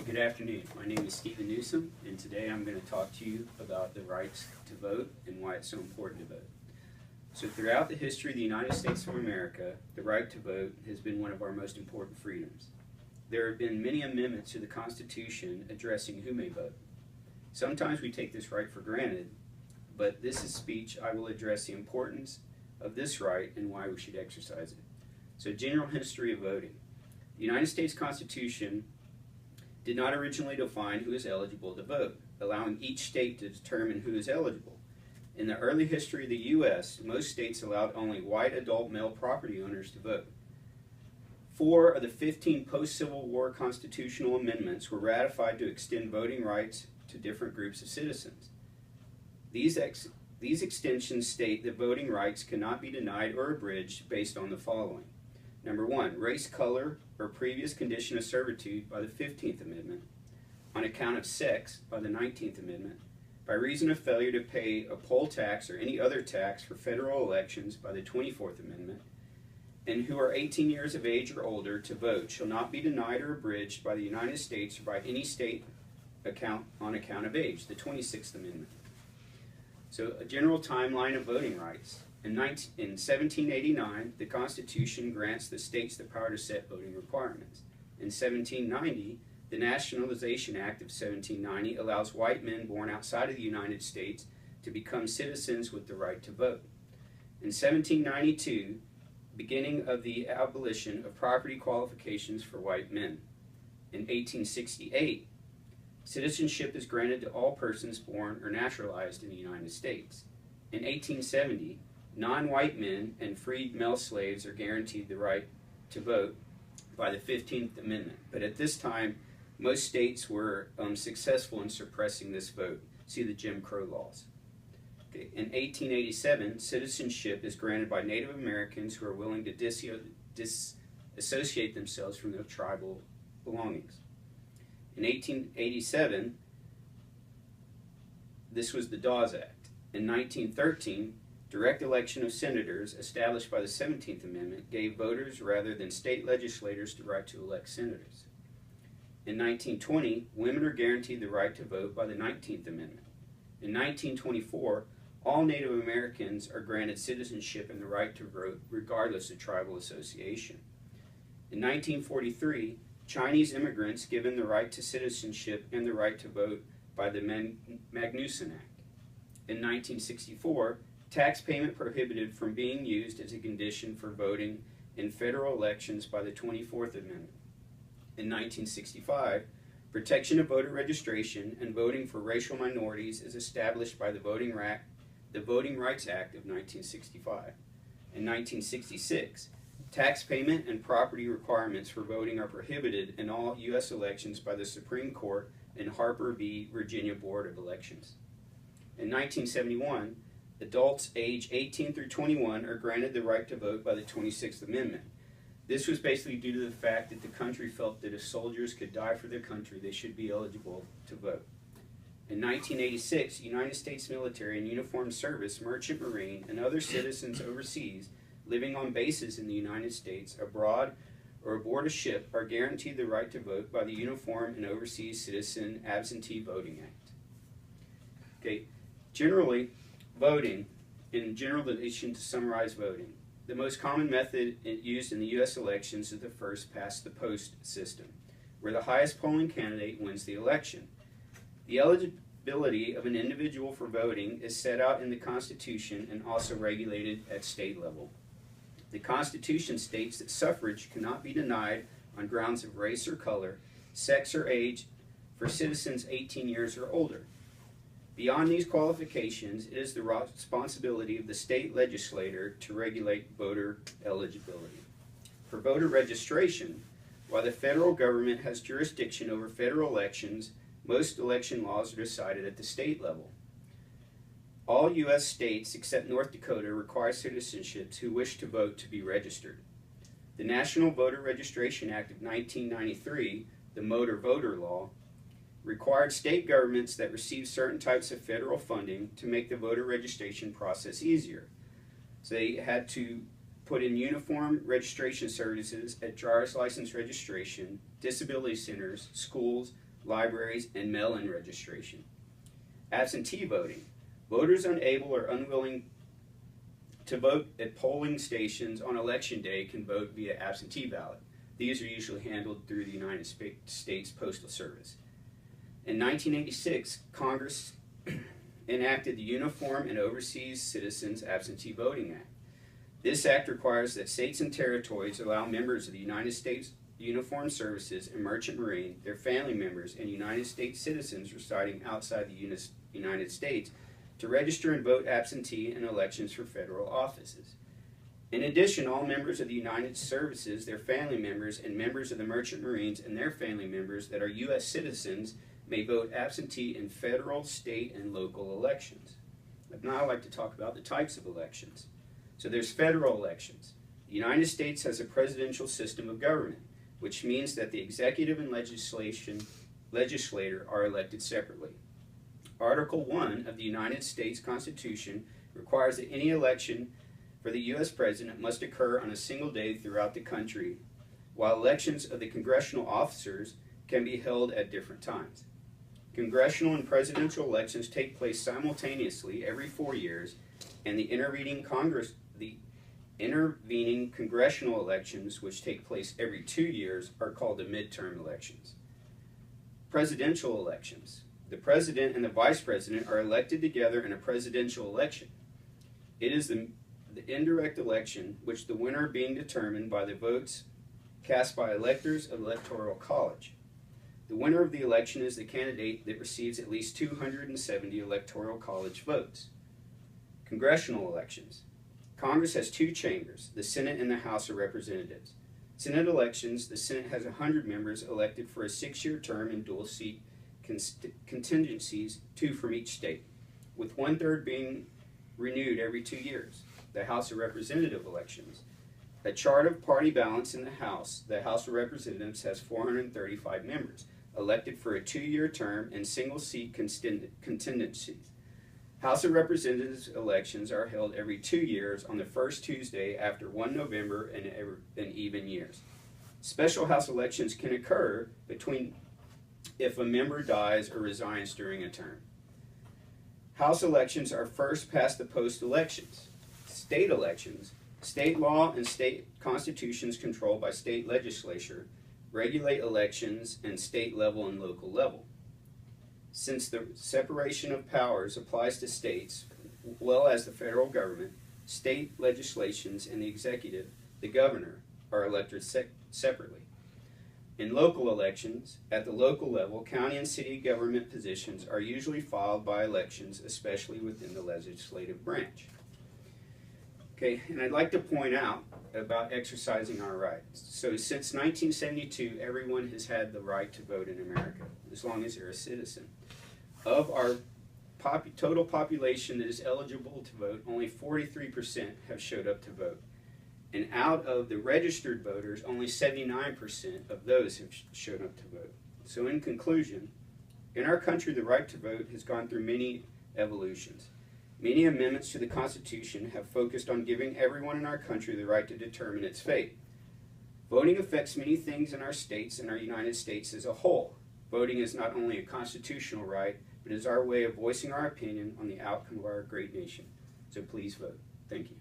Good afternoon. My name is Newsome, and today I'm going to talk to you about the rights to vote and why it's so important to vote. So throughout the history of the United States of America, the right to vote has been one of our most important freedoms. There have been many amendments to the Constitution addressing who may vote. Sometimes we take this right for granted, but this is speech I will address the importance of this right and why we should exercise it. So, general history of voting. The United States Constitution did not originally define who is eligible to vote, allowing each state to determine who is eligible. In the early history of the U.S., most states allowed only white adult male property owners to vote. 4 of the 15 post-Civil War constitutional amendments were ratified to extend voting rights to different groups of citizens. These extensions state that voting rights cannot be denied or abridged based on the following. Number 1, race, color, or previous condition of servitude by the 15th Amendment, on account of sex by the 19th Amendment, by reason of failure to pay a poll tax or any other tax for federal elections by the 24th Amendment, and who are 18 years of age or older to vote shall not be denied or abridged by the United States or by any state on account of age, the 26th Amendment. So a general timeline of voting rights. In 1789, the Constitution grants the states the power to set voting requirements. In 1790, the Nationalization Act of 1790 allows white men born outside of the United States to become citizens with the right to vote. In 1792, beginning of the abolition of property qualifications for white men. In 1868, citizenship is granted to all persons born or naturalized in the United States. In 1870, non-white men and freed male slaves are guaranteed the right to vote by the 15th Amendment. But at this time, most states were successful in suppressing this vote. See the Jim Crow laws. Okay. In 1887, citizenship is granted by Native Americans who are willing to disassociate themselves from their tribal belongings. In 1887, this was the Dawes Act. In 1913, direct election of senators, established by the 17th Amendment, gave voters rather than state legislators the right to elect senators. In 1920, women are guaranteed the right to vote by the 19th Amendment. In 1924, all Native Americans are granted citizenship and the right to vote regardless of tribal association. In 1943, Chinese immigrants given the right to citizenship and the right to vote by the Newsome Act. In 1964, tax payment prohibited from being used as a condition for voting in federal elections by the 24th Amendment. In 1965, protection of voter registration and voting for racial minorities is established by the Voting Rights Act of 1965. In 1966, tax payment and property requirements for voting are prohibited in all U.S. elections by the Supreme Court and Harper v. Virginia Board of Elections. In 1971, adults age 18 through 21 are granted the right to vote by the 26th Amendment. This was basically due to the fact that the country felt that if soldiers could die for their country, they should be eligible to vote. In 1986, United States military and uniformed service, merchant marine, and other citizens overseas living on bases in the United States, abroad, or aboard a ship are guaranteed the right to vote by the Uniform and Overseas Citizen Absentee Voting Act. Okay, generally, voting, in generalization to summarize voting, the most common method used in the U.S. elections is the first past the post system, where the highest polling candidate wins the election. The eligibility of an individual for voting is set out in the Constitution and also regulated at state level. The Constitution states that suffrage cannot be denied on grounds of race or color, sex or age for citizens 18 years or older. Beyond these qualifications, it is the responsibility of the state legislator to regulate voter eligibility. For voter registration, while the federal government has jurisdiction over federal elections, most election laws are decided at the state level. All U.S. states except North Dakota require citizens who wish to vote to be registered. The National Voter Registration Act of 1993, the Motor Voter Law, required state governments that receive certain types of federal funding to make the voter registration process easier. So they had to put in uniform registration services at driver's license registration, disability centers, schools, libraries, and mail-in registration. Absentee voting. Voters unable or unwilling to vote at polling stations on election day can vote via absentee ballot. These are usually handled through the United States Postal Service. In 1986, Congress enacted the Uniform and Overseas Citizens Absentee Voting Act. This act requires that states and territories allow members of the United States Uniformed Services and Merchant Marine, their family members, and United States citizens residing outside the United States to register and vote absentee in elections for federal offices. In addition, all members of the United Services, their family members, and members of the Merchant Marines and their family members that are U.S. citizens may vote absentee in federal, state, and local elections. Now I'd like to talk about the types of elections. So there's federal elections. The United States has a presidential system of government, which means that the executive and legislature are elected separately. Article 1 of the United States Constitution requires that any election for the U.S. President must occur on a single day throughout the country, while elections of the congressional officers can be held at different times. Congressional and presidential elections take place simultaneously every 4 years, and the intervening congressional elections, which take place every 2 years, are called the midterm elections. Presidential elections. The president and the vice president are elected together in a presidential election. It is the indirect election, which the winner being determined by the votes cast by electors of the Electoral College. The winner of the election is the candidate that receives at least 270 Electoral College votes. Congressional elections. Congress has two chambers, the Senate and the House of Representatives. Senate elections, the Senate has 100 members elected for a 6-year term in dual seat contingencies, 2 from each state, with 1/3 being renewed every 2 years. The House of Representative elections. A chart of party balance in the House of Representatives has 435 members, elected for a 2-year term and single seat contingencies. House of Representatives elections are held every 2 years on the first Tuesday after 1 November in even years. Special House elections can occur if a member dies or resigns during a term. House elections are first past the post elections. State elections. State law and state constitutions controlled by state legislature regulate elections and state level and local level. Since the separation of powers applies to states, well as the federal government, state legislations and the executive, the governor, are elected separately. In local elections, at the local level, county and city government positions are usually followed by elections, especially within the legislative branch. Okay, and I'd like to point out about exercising our rights. So since 1972, everyone has had the right to vote in America, as long as they're a citizen. Of our total population that is eligible to vote, only 43% have showed up to vote. And out of the registered voters, only 79% of those have shown up to vote. So in conclusion, in our country, the right to vote has gone through many evolutions. Many amendments to the Constitution have focused on giving everyone in our country the right to determine its fate. Voting affects many things in our states and our United States as a whole. Voting is not only a constitutional right, but is our way of voicing our opinion on the outcome of our great nation. So please vote. Thank you.